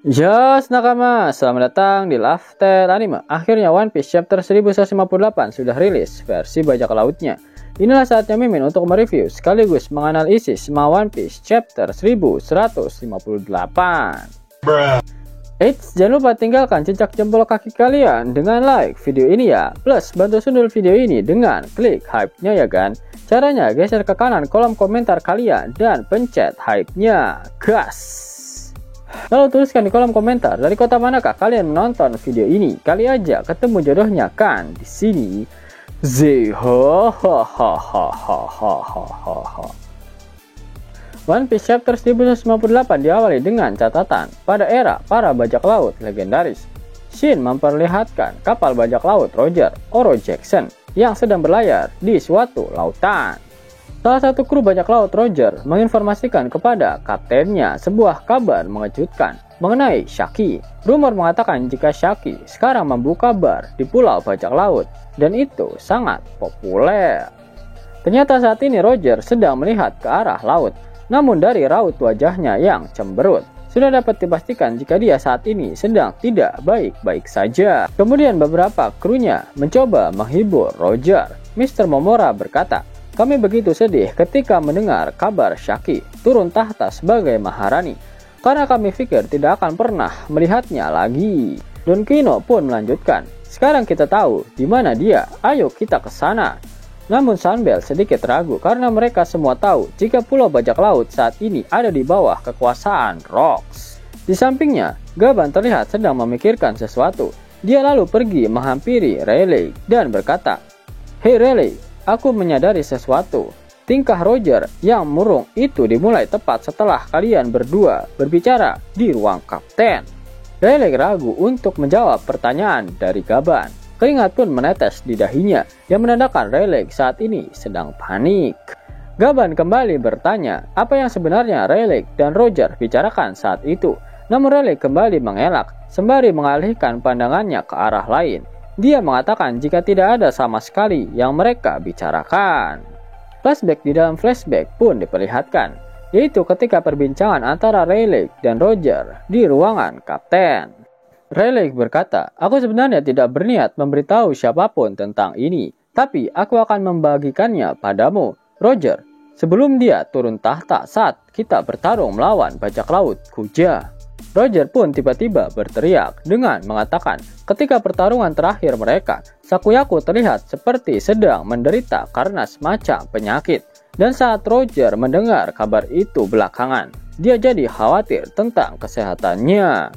Yes, nakama, selamat datang di Laftel Anime. Akhirnya One Piece chapter 1158 sudah rilis versi bajak lautnya. Inilah saatnya Mimin untuk mereview sekaligus menganalisis semua One Piece chapter 1158. Eits, jangan lupa tinggalkan jejak jempol kaki kalian dengan like video ini ya. Plus, bantu sundul video ini dengan klik hype-nya ya kan. Caranya geser ke kanan kolom komentar kalian dan pencet hype-nya. Gas! Lalu tuliskan di kolom komentar dari kota manakah kalian menonton video ini. Kali aja ketemu jodohnya kan di sini. One Piece chapter 1158 diawali dengan catatan pada era para bajak laut legendaris. Shin memperlihatkan kapal bajak laut Roger Oro Jackson yang sedang berlayar di suatu lautan. Salah satu kru bajak laut Roger menginformasikan kepada kaptennya sebuah kabar mengejutkan mengenai Shaki. Rumor mengatakan jika Shaki sekarang membuka bar di pulau bajak laut dan itu sangat populer. Ternyata saat ini Roger sedang melihat ke arah laut, namun dari raut wajahnya yang cemberut sudah dapat dipastikan jika dia saat ini sedang tidak baik-baik saja. Kemudian beberapa krunya mencoba menghibur Roger. Mr. Momora berkata, "Kami begitu sedih ketika mendengar kabar Shaki turun tahta sebagai Maharani, karena kami pikir tidak akan pernah melihatnya lagi." Don Kino pun melanjutkan, "Sekarang kita tahu di mana dia, ayo kita ke sana." Namun Sunbelt sedikit ragu karena mereka semua tahu jika pulau bajak laut saat ini ada di bawah kekuasaan Rocks. Di sampingnya, Gaban terlihat sedang memikirkan sesuatu. Dia lalu pergi menghampiri Rayleigh dan berkata, "Hei Rayleigh, aku menyadari sesuatu. Tingkah Roger yang murung itu dimulai tepat setelah kalian berdua berbicara di ruang kapten." Rayleigh ragu untuk menjawab pertanyaan dari Gaban. Keringat pun menetes di dahinya yang menandakan Rayleigh saat ini sedang panik. Gaban kembali bertanya apa yang sebenarnya Rayleigh dan Roger bicarakan saat itu. Namun Rayleigh kembali mengelak sembari mengalihkan pandangannya ke arah lain. Dia mengatakan jika tidak ada sama sekali yang mereka bicarakan. Flashback di dalam flashback pun diperlihatkan, yaitu ketika perbincangan antara Rayleigh dan Roger di ruangan kapten. Rayleigh berkata, "Aku sebenarnya tidak berniat memberitahu siapapun tentang ini, tapi aku akan membagikannya padamu, Roger, sebelum dia turun tahta saat kita bertarung melawan bajak laut Kuja." Roger pun tiba-tiba berteriak dengan mengatakan ketika pertarungan terakhir mereka, Sakuyaku terlihat seperti sedang menderita karena semacam penyakit. Dan saat Roger mendengar kabar itu belakangan, dia jadi khawatir tentang kesehatannya.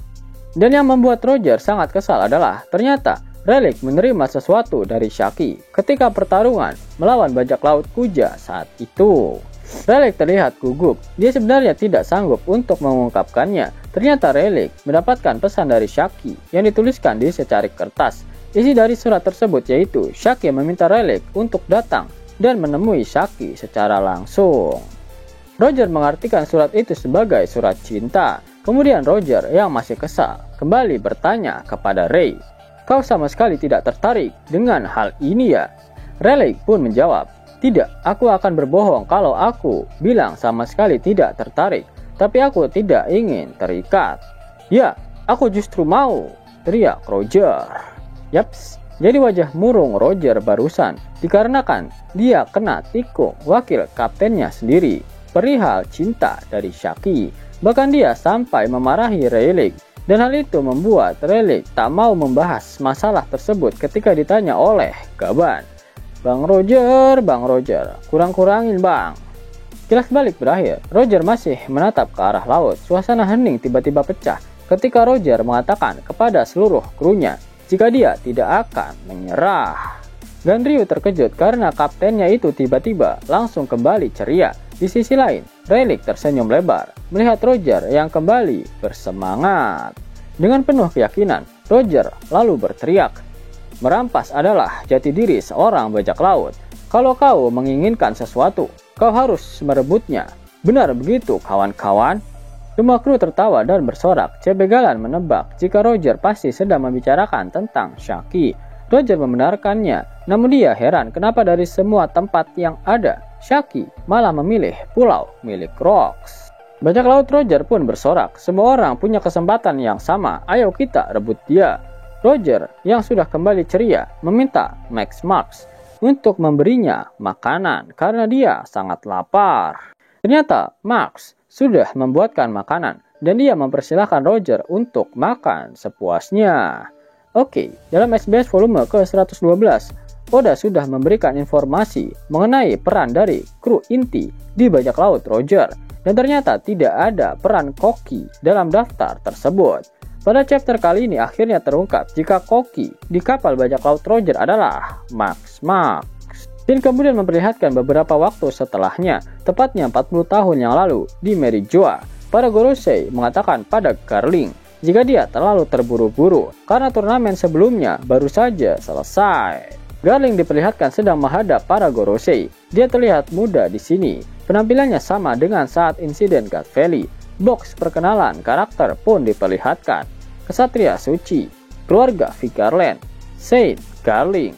Dan yang membuat Roger sangat kesal adalah ternyata Rayleigh menerima sesuatu dari Shaki ketika pertarungan melawan bajak laut Kuja saat itu. Rayleigh terlihat gugup. Dia sebenarnya tidak sanggup untuk mengungkapkannya. Ternyata Rayleigh mendapatkan pesan dari Shaki yang dituliskan di secarik kertas. Isi dari surat tersebut yaitu Shaki meminta Rayleigh untuk datang dan menemui Shaki secara langsung. Roger mengartikan surat itu sebagai surat cinta. Kemudian Roger yang masih kesal kembali bertanya kepada Ray, "Kau sama sekali tidak tertarik dengan hal ini ya?" Rayleigh pun menjawab, "Tidak, aku akan berbohong kalau aku bilang sama sekali tidak tertarik, tapi aku tidak ingin terikat." "Ya, aku justru mau," teriak Roger. Yaps, jadi wajah murung Roger barusan dikarenakan dia kena tikung wakil kaptennya sendiri perihal cinta dari Shaki. Bahkan dia sampai memarahi Rayleigh, dan hal itu membuat Rayleigh tak mau membahas masalah tersebut ketika ditanya oleh Gaban. Bang Roger, kurang-kurangin bang." Kilas balik berakhir, Roger masih menatap ke arah laut. Suasana hening tiba-tiba pecah ketika Roger mengatakan kepada seluruh krunya jika dia tidak akan menyerah. Ganryu terkejut karena kaptennya itu tiba-tiba langsung kembali ceria. Di sisi lain, Rayleigh tersenyum lebar melihat Roger yang kembali bersemangat. Dengan penuh keyakinan, Roger lalu berteriak, "Merampas adalah jati diri seorang bajak laut. Kalau kau menginginkan sesuatu, kau harus merebutnya. Benar begitu kawan-kawan?" Semua kru tertawa dan bersorak. Cebegalan menebak jika Roger pasti sedang membicarakan tentang Shaki. Roger membenarkannya, namun dia heran kenapa dari semua tempat yang ada, Shaki malah memilih pulau milik Rocks. Bajak laut Roger pun bersorak, semua orang punya kesempatan yang sama, ayo kita rebut dia. Roger yang sudah kembali ceria meminta Max Marx untuk memberinya makanan karena dia sangat lapar. Ternyata Marx sudah membuatkan makanan dan dia mempersilahkan Roger untuk makan sepuasnya. Oke, dalam SBS volume ke-112, Oda sudah memberikan informasi mengenai peran dari kru inti di bajak laut Roger. Dan ternyata tidak ada peran Koki dalam daftar tersebut. Pada chapter kali ini akhirnya terungkap jika Koki di kapal bajak laut Roger adalah Max. Dan kemudian memperlihatkan beberapa waktu setelahnya, tepatnya 40 tahun yang lalu di Merijoa, para Gorosei mengatakan pada Garling jika dia terlalu terburu-buru karena turnamen sebelumnya baru saja selesai. Garling diperlihatkan sedang menghadap para Gorosei. Dia terlihat muda di sini. Penampilannya sama dengan saat insiden God Valley. Box perkenalan karakter pun diperlihatkan. Kesatria suci, keluarga Vigarland, Saint Garling,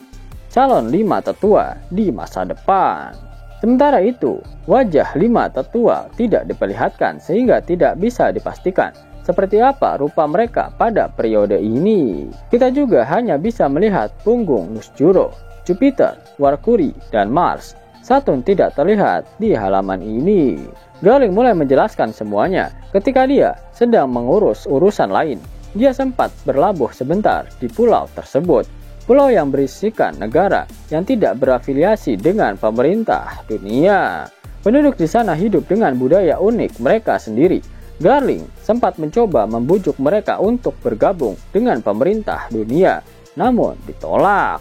calon 5 tetua di masa depan. Sementara itu, wajah 5 tetua tidak diperlihatkan sehingga tidak bisa dipastikan seperti apa rupa mereka pada periode ini. Kita juga hanya bisa melihat punggung Nusjuro, Jupiter, Merkuri, dan Mars. Saturn tidak terlihat di halaman ini. Garling mulai menjelaskan semuanya ketika dia sedang mengurus urusan lain. Dia sempat berlabuh sebentar di pulau tersebut. Pulau yang berisikan negara yang tidak berafiliasi dengan pemerintah dunia. Penduduk di sana hidup dengan budaya unik mereka sendiri. Garling sempat mencoba membujuk mereka untuk bergabung dengan pemerintah dunia, namun ditolak.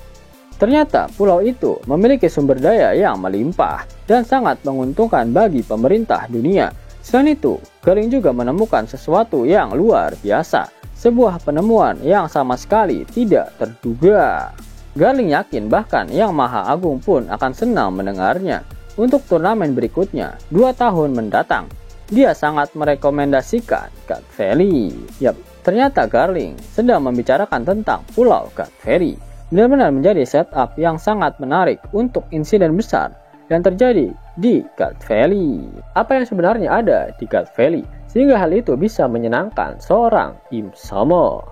Ternyata pulau itu memiliki sumber daya yang melimpah dan sangat menguntungkan bagi pemerintah dunia. Selain itu, Garling juga menemukan sesuatu yang luar biasa, sebuah penemuan yang sama sekali tidak terduga. Garling yakin bahkan Yang Maha Agung pun akan senang mendengarnya untuk turnamen berikutnya 2 tahun mendatang. Dia sangat merekomendasikan God Valley. Ternyata Garling sedang membicarakan tentang Pulau God Valley. Benar-benar menjadi setup yang sangat menarik untuk insiden besar yang terjadi di God Valley. Apa yang sebenarnya ada di God Valley sehingga hal itu bisa menyenangkan seorang Im Somo?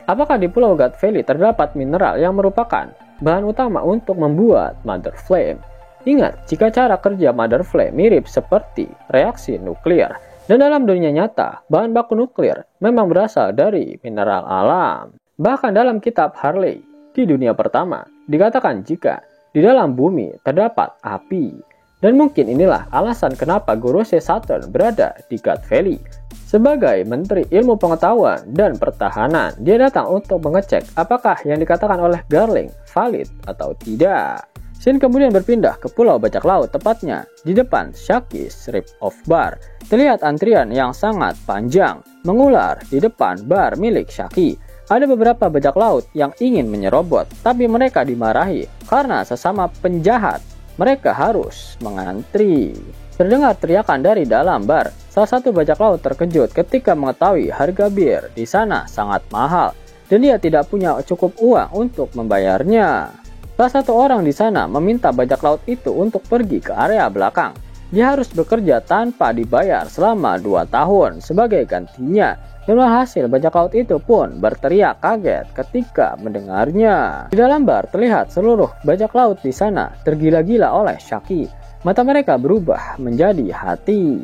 Apakah di Pulau God Valley terdapat mineral yang merupakan bahan utama untuk membuat Mother Flame? Ingat, jika cara kerja Mother Flame mirip seperti reaksi nuklir, dan dalam dunia nyata, bahan baku nuklir memang berasal dari mineral alam. Bahkan dalam kitab Harley, di dunia pertama, dikatakan jika di dalam bumi terdapat api. Dan mungkin inilah alasan kenapa Gorosei Saturn berada di God Valley. Sebagai Menteri Ilmu Pengetahuan dan Pertahanan, dia datang untuk mengecek apakah yang dikatakan oleh Garling valid atau tidak. Shin kemudian berpindah ke pulau bajak laut, tepatnya di depan Shaki's Rip of Bar. Terlihat antrian yang sangat panjang mengular di depan bar milik Shaki. Ada beberapa bajak laut yang ingin menyerobot, tapi mereka dimarahi karena sesama penjahat. Mereka harus mengantri. Terdengar teriakan dari dalam bar. Salah satu bajak laut terkejut ketika mengetahui harga bir di sana sangat mahal dan dia tidak punya cukup uang untuk membayarnya. Salah satu orang di sana meminta bajak laut itu untuk pergi ke area belakang. Dia harus bekerja tanpa dibayar selama 2 tahun sebagai gantinya. Dan hasil bajak laut itu pun berteriak kaget ketika mendengarnya. Di dalam bar terlihat seluruh bajak laut di sana tergila-gila oleh Shaki. Mata mereka berubah menjadi hati.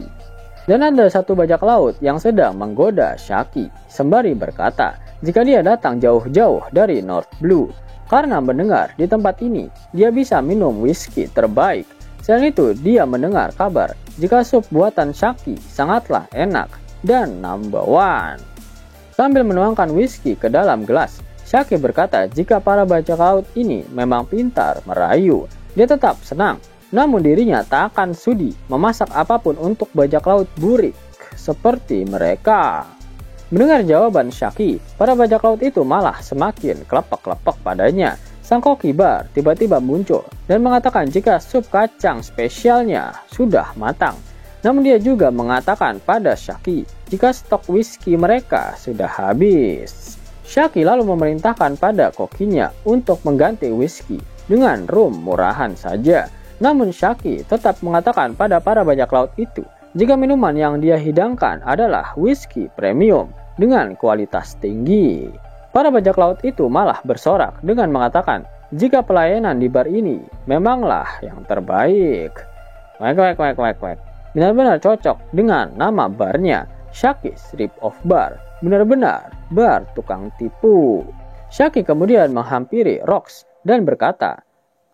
Dan ada satu bajak laut yang sedang menggoda Shaki sembari berkata jika dia datang jauh-jauh dari North Blue. Karena mendengar di tempat ini dia bisa minum whisky terbaik. Selain itu dia mendengar kabar jika sup buatan Shaki sangatlah enak dan number one. Sambil menuangkan whisky ke dalam gelas, Shaki berkata jika para bajak laut ini memang pintar merayu. Dia tetap senang, namun dirinya tak akan sudi memasak apapun untuk bajak laut burik seperti mereka. Mendengar jawaban Shaki, para bajak laut itu malah semakin kelepek-kelepek padanya. Sang koki bar tiba-tiba muncul dan mengatakan jika sup kacang spesialnya sudah matang. Namun dia juga mengatakan pada Shaki jika stok whisky mereka sudah habis. Shaki lalu memerintahkan pada kokinya untuk mengganti whisky dengan rum murahan saja. Namun Shaki tetap mengatakan pada para bajak laut itu jika minuman yang dia hidangkan adalah whisky premium dengan kualitas tinggi. Para bajak laut itu malah bersorak dengan mengatakan jika pelayanan di bar ini memanglah yang terbaik. Benar-benar cocok dengan nama barnya, Shakey's Rip-Off Bar. Benar-benar bar tukang tipu. Shakey kemudian menghampiri Rox dan berkata,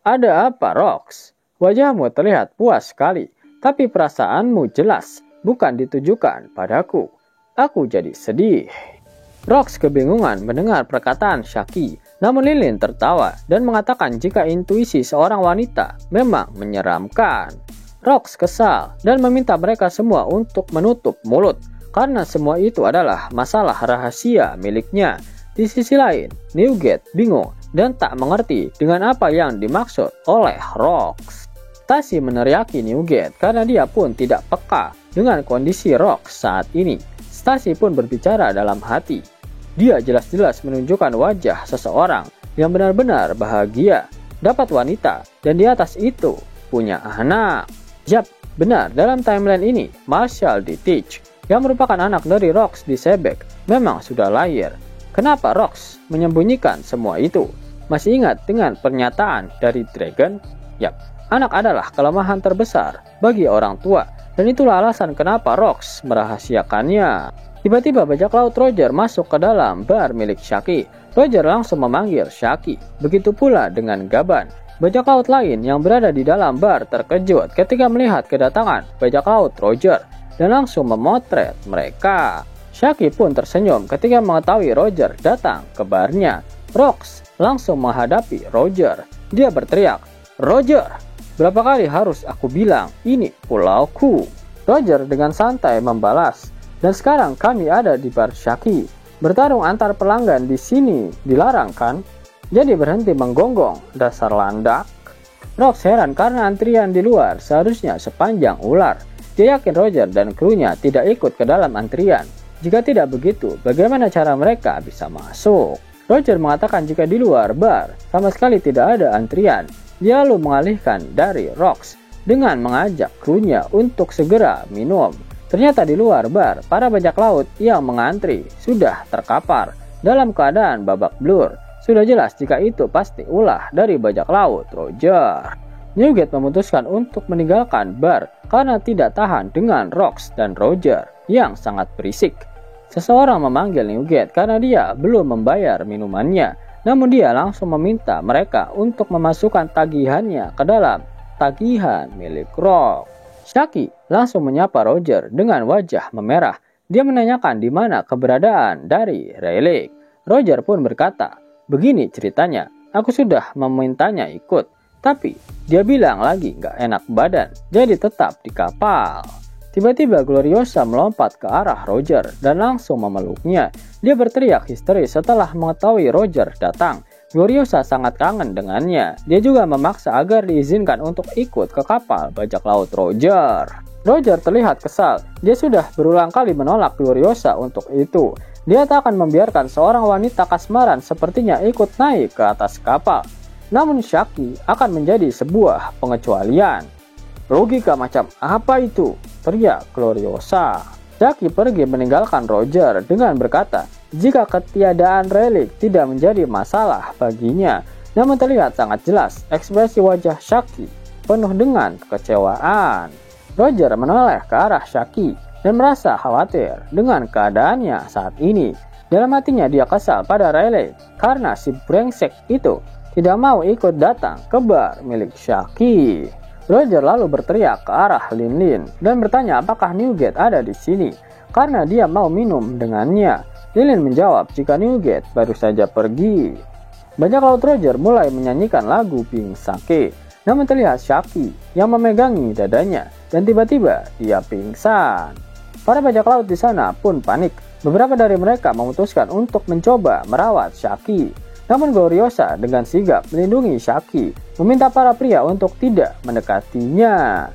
"Ada apa, Rox? Wajahmu terlihat puas sekali, tapi perasaanmu jelas bukan ditujukan padaku. Aku jadi sedih." Rox kebingungan mendengar perkataan Shakey, namun Lilin tertawa dan mengatakan jika intuisi seorang wanita memang menyeramkan. Rox kesal dan meminta mereka semua untuk menutup mulut karena semua itu adalah masalah rahasia miliknya. Di sisi lain, Newgate bingung dan tak mengerti dengan apa yang dimaksud oleh Rox. Stacy meneriaki Newgate karena dia pun tidak peka dengan kondisi Rox saat ini. Stacy pun berbicara dalam hati. Dia jelas-jelas menunjukkan wajah seseorang yang benar-benar bahagia, dapat wanita, dan di atas itu punya anak. Yap, benar, dalam timeline ini, Marshall D. Teach, yang merupakan anak dari Rox di Sebek, memang sudah lahir. Kenapa Rox menyembunyikan semua itu? Masih ingat dengan pernyataan dari Dragon? Yap, anak adalah kelemahan terbesar bagi orang tua, dan itulah alasan kenapa Rox merahasiakannya. Tiba-tiba bajak laut Roger masuk ke dalam bar milik Shakey. Roger langsung memanggil Shakey. Begitu pula dengan Gaban. Bajak laut lain yang berada di dalam bar terkejut ketika melihat kedatangan bajak laut Roger dan langsung memotret mereka. Shakey pun tersenyum ketika mengetahui Roger datang ke barnya. Rox langsung menghadapi Roger. Dia berteriak, "Roger, berapa kali harus aku bilang ini pulauku?" Roger dengan santai membalas, "Dan sekarang kami ada di bar Shakey. Bertarung antar pelanggan di sini dilarang kan? Jadi berhenti menggonggong, dasar landak." Rox heran karena antrian di luar seharusnya sepanjang ular. Dia yakin Roger dan krunya tidak ikut ke dalam antrian. Jika tidak begitu, bagaimana cara mereka bisa masuk? Roger mengatakan jika di luar bar sama sekali tidak ada antrian. Dia lalu mengalihkan dari Rox dengan mengajak krunya untuk segera minum. Ternyata di luar bar, para bajak laut yang mengantri sudah terkapar dalam keadaan babak belur. Sudah jelas jika itu pasti ulah dari bajak laut Roger. Newgate memutuskan untuk meninggalkan bar karena tidak tahan dengan Rox dan Roger yang sangat berisik. Seseorang memanggil Newgate karena dia belum membayar minumannya, namun dia langsung meminta mereka untuk memasukkan tagihannya ke dalam tagihan milik Rox. Shakey langsung menyapa Roger dengan wajah memerah. Dia menanyakan di mana keberadaan dari Rayleigh. Roger pun berkata, "Begini ceritanya, aku sudah memintanya ikut, tapi dia bilang lagi gak enak badan, jadi tetap di kapal." Tiba-tiba Gloriosa melompat ke arah Roger dan langsung memeluknya. Dia berteriak histeris setelah mengetahui Roger datang. Gloriosa sangat kangen dengannya. Dia juga memaksa agar diizinkan untuk ikut ke kapal bajak laut Roger. Roger terlihat kesal. Dia sudah berulang kali menolak Gloriosa untuk itu. Dia tak akan membiarkan seorang wanita kasmaran sepertinya ikut naik ke atas kapal. Namun Shakey akan menjadi sebuah pengecualian. "Logika macam apa itu?" teriak Gloriosa. Shakey pergi meninggalkan Roger dengan berkata, jika ketiadaan Rayleigh tidak menjadi masalah baginya. Namun terlihat sangat jelas ekspresi wajah Shakey penuh dengan kekecewaan. Roger menoleh ke arah Shakey dan merasa khawatir dengan keadaannya saat ini. Dalam hatinya dia kesal pada Rayleigh karena si brengsek itu tidak mau ikut datang ke bar milik Shakey. Roger lalu berteriak ke arah Lin dan bertanya apakah Newgate ada di sini karena dia mau minum dengannya. Lin menjawab jika Newgate baru saja pergi. Bajak laut Roger mulai menyanyikan lagu Pink Sake, namun terlihat Shakey yang memegangi dadanya dan tiba-tiba dia pingsan. Para bajak laut di sana pun panik. Beberapa dari mereka memutuskan untuk mencoba merawat Shakey. Namun Gloriosa dengan sigap melindungi Shakey, meminta para pria untuk tidak mendekatinya.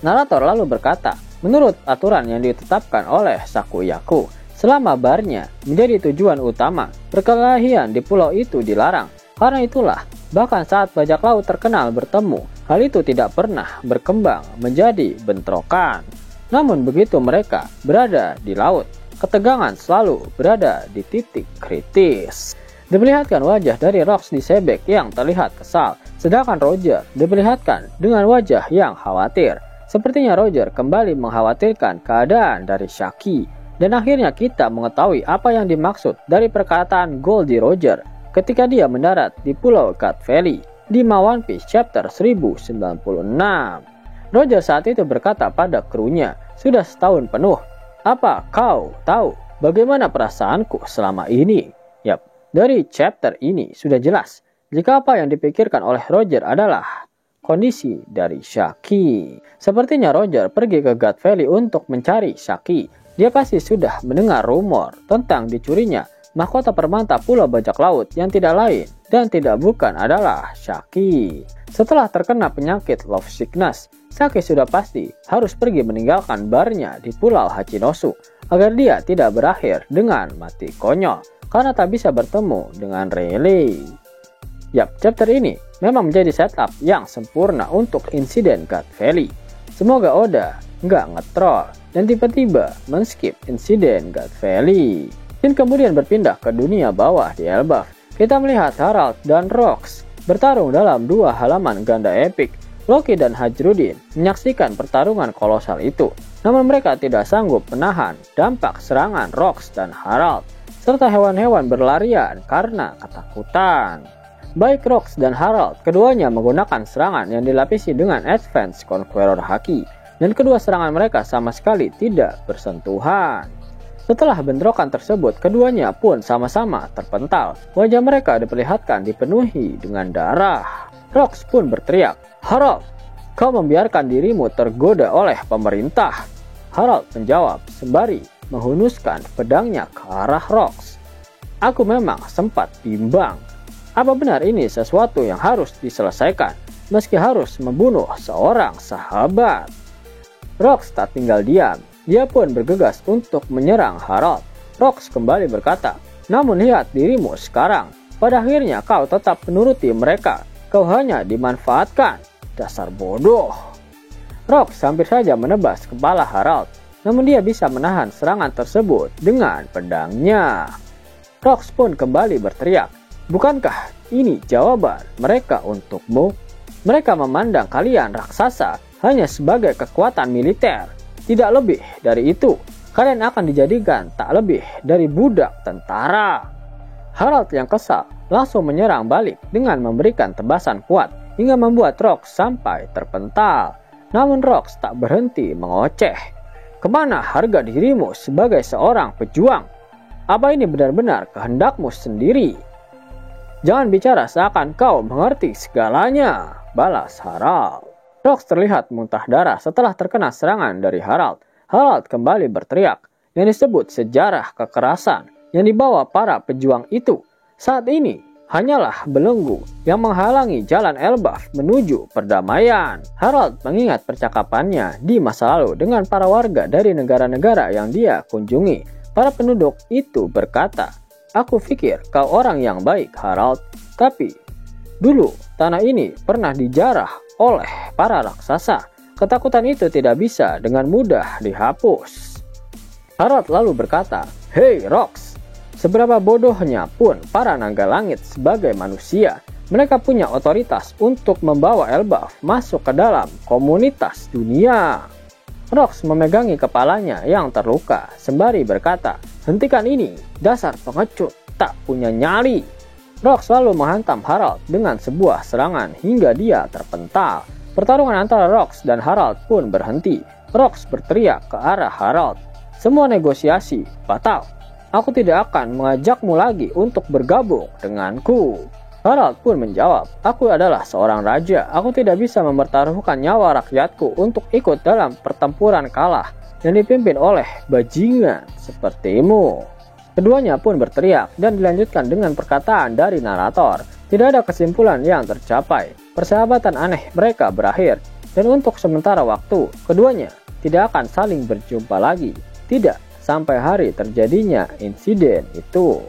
Narator lalu berkata, menurut aturan yang ditetapkan oleh Sakuyaku, selama barnya menjadi tujuan utama, perkelahian di pulau itu dilarang. Karena itulah, bahkan saat bajak laut terkenal bertemu, hal itu tidak pernah berkembang menjadi bentrokan. Namun begitu mereka berada di laut, ketegangan selalu berada di titik kritis. Diperlihatkan wajah dari Rox disebek yang terlihat kesal, sedangkan Roger diperlihatkan dengan wajah yang khawatir. Sepertinya Roger kembali mengkhawatirkan keadaan dari Shaki. Dan akhirnya kita mengetahui apa yang dimaksud dari perkataan Goldie Roger ketika dia mendarat di Pulau Cat Valley di One Piece Chapter 1096. Roger saat itu berkata pada krunya, "Sudah setahun penuh, apa kau tahu bagaimana perasaanku selama ini?" Yap, dari chapter ini sudah jelas jika apa yang dipikirkan oleh Roger adalah kondisi dari Shaki. Sepertinya Roger pergi ke God Valley untuk mencari Shaki. Dia pasti sudah mendengar rumor tentang dicurinya mahkota permata Pulau Bajak Laut yang tidak lain dan tidak bukan adalah Shaki. Setelah terkena penyakit love sickness, Shaki sudah pasti harus pergi meninggalkan barnya di Pulau Hachinosu agar dia tidak berakhir dengan mati konyol karena tak bisa bertemu dengan Rayleigh. Yap, chapter ini memang menjadi setup yang sempurna untuk insiden God Valley. Semoga Oda nggak ngetrol dan tiba-tiba men-skip insiden God Valley. Dan kemudian berpindah ke dunia bawah di Elbaf. Kita melihat Harald dan Rox bertarung dalam dua halaman ganda epik. Loki dan Hajrudin menyaksikan pertarungan kolosal itu, namun mereka tidak sanggup menahan dampak serangan Rox dan Harald, serta hewan-hewan berlarian karena ketakutan. Baik Rox dan Harald, keduanya menggunakan serangan yang dilapisi dengan Advanced Conqueror Haki, dan kedua serangan mereka sama sekali tidak bersentuhan. Setelah bentrokan tersebut, keduanya pun sama-sama terpental. Wajah mereka diperlihatkan dipenuhi dengan darah. Rox pun berteriak, "Harald, kau membiarkan dirimu tergoda oleh pemerintah." Harald menjawab sembari menghunuskan pedangnya ke arah Rox. "Aku memang sempat bimbang. Apa benar ini sesuatu yang harus diselesaikan, meski harus membunuh seorang sahabat?" Rox tak tinggal diam. Dia pun bergegas untuk menyerang Harald. Rox kembali berkata, "Namun lihat dirimu sekarang. Pada akhirnya kau tetap menuruti mereka. Kau hanya dimanfaatkan. Dasar bodoh." Rox hampir saja menebas kepala Harald, namun dia bisa menahan serangan tersebut dengan pedangnya. Rox pun kembali berteriak, "Bukankah ini jawaban mereka untukmu? Mereka memandang kalian raksasa hanya sebagai kekuatan militer. Tidak lebih dari itu, kalian akan dijadikan tak lebih dari budak tentara." Harald yang kesal langsung menyerang balik dengan memberikan tebasan kuat hingga membuat Rox sampai terpental. Namun Rox tak berhenti mengoceh. "Kemana harga dirimu sebagai seorang pejuang? Apa ini benar-benar kehendakmu sendiri? Jangan bicara seakan kau mengerti segalanya," balas Harald. Rox terlihat muntah darah setelah terkena serangan dari Harald. Harald kembali berteriak, yang disebut sejarah kekerasan yang dibawa para pejuang itu saat ini hanyalah belenggu yang menghalangi jalan Elbaf menuju perdamaian. Harald mengingat percakapannya di masa lalu dengan para warga dari negara-negara yang dia kunjungi. Para penduduk itu berkata, "Aku pikir kau orang yang baik, Harald, tapi dulu tanah ini pernah dijarah oleh para raksasa. Ketakutan itu tidak bisa dengan mudah dihapus." Harald lalu berkata, "Hei Rox, seberapa bodohnya pun para naga langit sebagai manusia, mereka punya otoritas untuk membawa Elbaf masuk ke dalam komunitas dunia." Rox memegangi kepalanya yang terluka sembari berkata, "Hentikan ini, dasar pengecut tak punya nyali." Rox lalu menghantam Harald dengan sebuah serangan hingga dia terpental. Pertarungan antara Rox dan Harald pun berhenti. Rox berteriak ke arah Harald, "Semua negosiasi batal. Aku tidak akan mengajakmu lagi untuk bergabung denganku." Harald pun menjawab, "Aku adalah seorang raja. Aku tidak bisa mempertaruhkan nyawa rakyatku untuk ikut dalam pertempuran kalah yang dipimpin oleh bajingan sepertimu." Keduanya pun berteriak dan dilanjutkan dengan perkataan dari narator. Tidak ada kesimpulan yang tercapai. Persahabatan aneh mereka berakhir dan untuk sementara waktu keduanya tidak akan saling berjumpa lagi. Tidak sampai hari terjadinya insiden itu.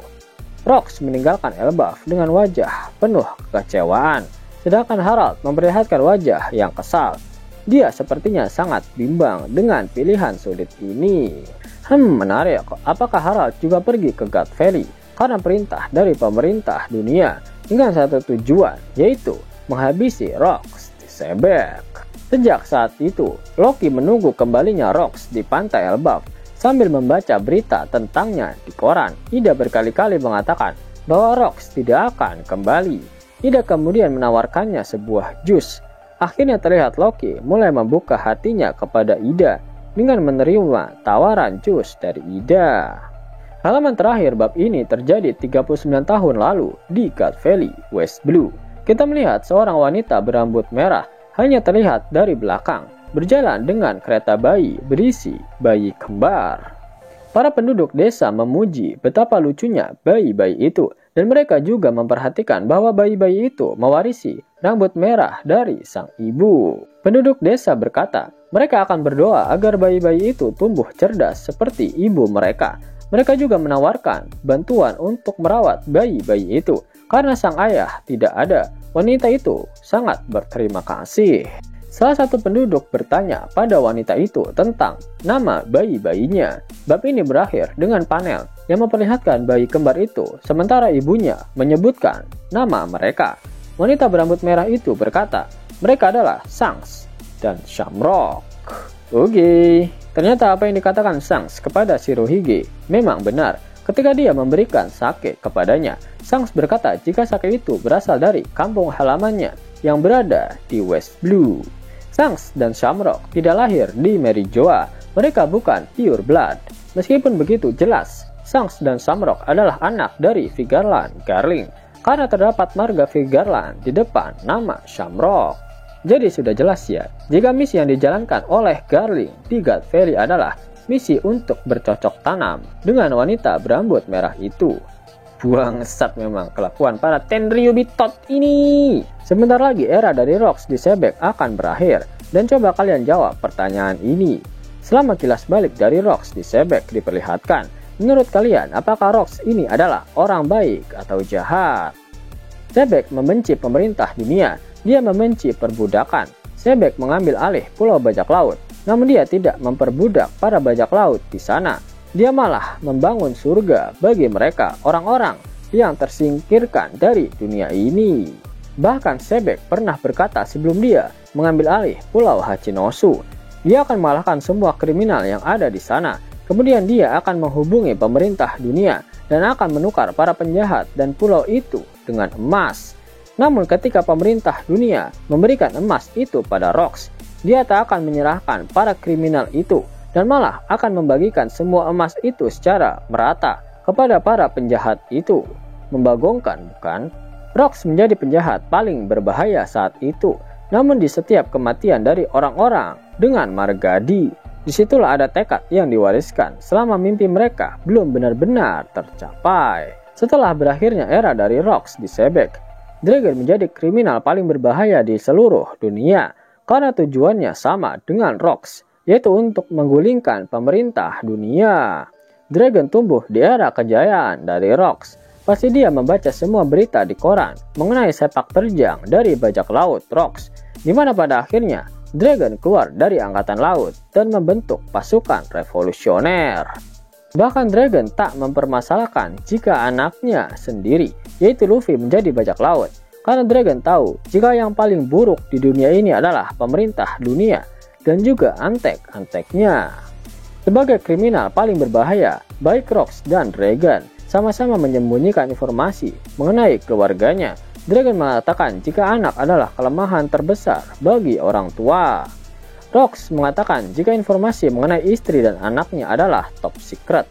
Rox meninggalkan Elbaf dengan wajah penuh kekecewaan, sedangkan Harald memperlihatkan wajah yang kesal. Dia sepertinya sangat bimbang dengan pilihan sulit ini. Menarik. Apakah Harald juga pergi ke God Valley karena perintah dari pemerintah dunia dengan satu tujuan, yaitu menghabisi Rox di Sebek? Sejak saat itu, Loki menunggu kembalinya Rox di pantai Elbaf sambil membaca berita tentangnya di koran. Ida berkali-kali mengatakan bahwa Rox tidak akan kembali. Ida kemudian menawarkannya sebuah jus. Akhirnya terlihat Loki mulai membuka hatinya kepada Ida dengan menerima tawaran jus dari Ida. Halaman terakhir bab ini terjadi 39 tahun lalu di God Valley, West Blue. Kita melihat seorang wanita berambut merah hanya terlihat dari belakang, berjalan dengan kereta bayi berisi bayi kembar. Para penduduk desa memuji betapa lucunya bayi-bayi itu, dan mereka juga memperhatikan bahwa bayi-bayi itu mewarisi rambut merah dari sang ibu. Penduduk desa berkata, mereka akan berdoa agar bayi-bayi itu tumbuh cerdas seperti ibu mereka. Mereka juga menawarkan bantuan untuk merawat bayi-bayi itu. Karena sang ayah tidak ada, wanita itu sangat berterima kasih. Salah satu penduduk bertanya pada wanita itu tentang nama bayi-bayinya. Bab ini berakhir dengan panel yang memperlihatkan bayi kembar itu, sementara ibunya menyebutkan nama mereka. Wanita berambut merah itu berkata, mereka adalah Shanks dan Shamrock. Oke, ternyata apa yang dikatakan Shanks kepada Shirohige memang benar. Ketika dia memberikan sake kepadanya, Shanks berkata jika sake itu berasal dari kampung halamannya yang berada di West Blue. Shanks dan Shamrock tidak lahir di Merijoa, mereka bukan pure blood. Meskipun begitu jelas, Shanks dan Shamrock adalah anak dari Vigarland Garling, karena terdapat marga Vigarland di depan nama Shamrock. Jadi sudah jelas ya, jika misi yang dijalankan oleh Garling di God Valley adalah misi untuk bercocok tanam dengan wanita berambut merah itu. Bangsat memang kelakuan para Tenryubitot ini. Sebentar lagi era dari Rox di Sebek akan berakhir, dan coba kalian jawab pertanyaan ini. Selama kilas balik dari Rox di Sebek diperlihatkan, menurut kalian apakah Rox ini adalah orang baik atau jahat? Sebek membenci pemerintah dunia, dia membenci perbudakan. Sebek mengambil alih pulau bajak laut, namun dia tidak memperbudak para bajak laut di sana. Dia malah membangun surga bagi mereka, orang-orang yang tersingkirkan dari dunia ini. Bahkan Sebek pernah berkata sebelum dia mengambil alih pulau Hachinosu, dia akan mengalahkan semua kriminal yang ada di sana. Kemudian dia akan menghubungi pemerintah dunia dan akan menukar para penjahat dan pulau itu dengan emas. Namun ketika pemerintah dunia memberikan emas itu pada Rox, dia tak akan menyerahkan para kriminal itu, dan malah akan membagikan semua emas itu secara merata kepada para penjahat itu. Membagongkan, bukan? Rox menjadi penjahat paling berbahaya saat itu. Namun di setiap kematian dari orang-orang dengan Margadi, disitulah ada tekad yang diwariskan selama mimpi mereka belum benar-benar tercapai. Setelah berakhirnya era dari Rox di Sebek, Dragon menjadi kriminal paling berbahaya di seluruh dunia karena tujuannya sama dengan Rox, yaitu untuk menggulingkan pemerintah dunia. Dragon tumbuh di era kejayaan dari Rox. Pasti dia membaca semua berita di koran mengenai sepak terjang dari bajak laut Rox, di mana pada akhirnya Dragon keluar dari angkatan laut dan membentuk pasukan revolusioner. Bahkan Dragon tak mempermasalahkan jika anaknya sendiri, yaitu Luffy, menjadi bajak laut, karena Dragon tahu jika yang paling buruk di dunia ini adalah pemerintah dunia dan juga antek-anteknya. Sebagai kriminal paling berbahaya, baik Rox dan Dragon sama-sama menyembunyikan informasi mengenai keluarganya. Dragon mengatakan jika anak adalah kelemahan terbesar bagi orang tua. Rox mengatakan jika informasi mengenai istri dan anaknya adalah top secret.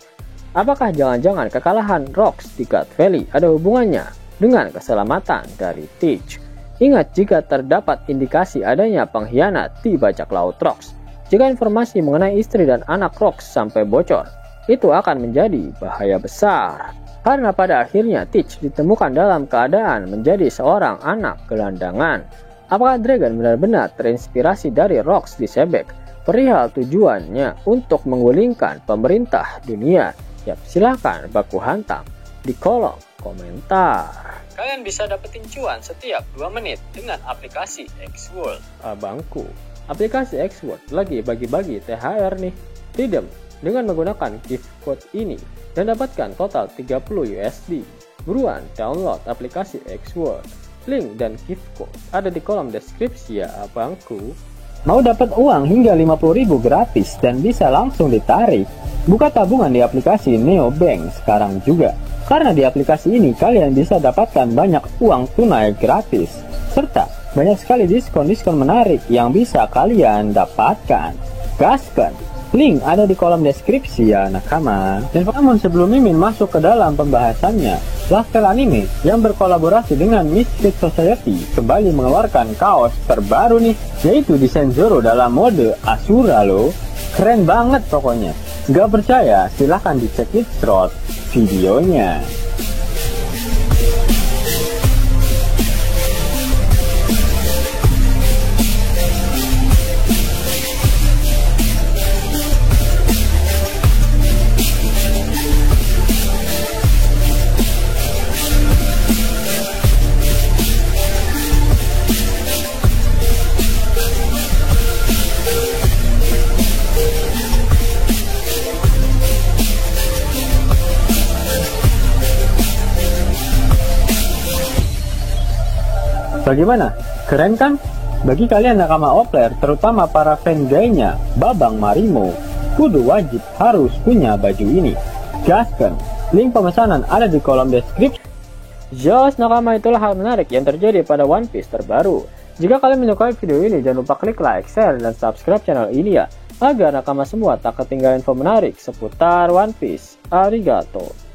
Apakah jangan-jangan kekalahan Rox di God Valley ada hubungannya dengan keselamatan dari Teach? Ingat jika terdapat indikasi adanya pengkhianat di bajak laut Rox. Jika informasi mengenai istri dan anak Rox sampai bocor, itu akan menjadi bahaya besar. Karena pada akhirnya Teach ditemukan dalam keadaan menjadi seorang anak gelandangan. Apakah Dragon benar-benar terinspirasi dari Rox di Sebek perihal tujuannya untuk menggulingkan pemerintah dunia? Yap, silahkan baku hantam di kolom komentar. Kalian bisa dapetin cuan setiap 2 menit dengan aplikasi X World. Abangku. aplikasi Xword lagi bagi-bagi THR nih. Redeem dengan menggunakan gift code ini dan dapatkan total 30 USD. Buruan download aplikasi Xword. Link dan gift code ada di kolom deskripsi ya abangku. Mau dapat uang hingga 50.000 gratis dan bisa langsung ditarik? Buka tabungan di aplikasi Neobank sekarang juga. Karena di aplikasi ini kalian bisa dapatkan banyak uang tunai gratis. Serta banyak sekali diskon-diskon menarik yang bisa kalian dapatkan. Gaskan! Link ada di kolom deskripsi ya nakama. Dan namun sebelum Mimin masuk ke dalam pembahasannya, Lifestyle Anime yang berkolaborasi dengan Misfit Society kembali mengeluarkan kaos terbaru nih, yaitu desain Zoro dalam mode Asura loh. Keren banget pokoknya. Gak percaya? Silahkan dicek short videonya. Bagaimana? Keren kan? Bagi kalian nakama Opler, terutama para fan gaynya Babang Marimo, kudu wajib harus punya baju ini. Gaskan! Link pemesanan ada di kolom deskripsi. Jos nakama, itulah hal menarik yang terjadi pada One Piece terbaru. Jika kalian menyukai video ini, jangan lupa klik like, share, dan subscribe channel ini ya, agar nakama semua tak ketinggalan info menarik seputar One Piece. Arigato!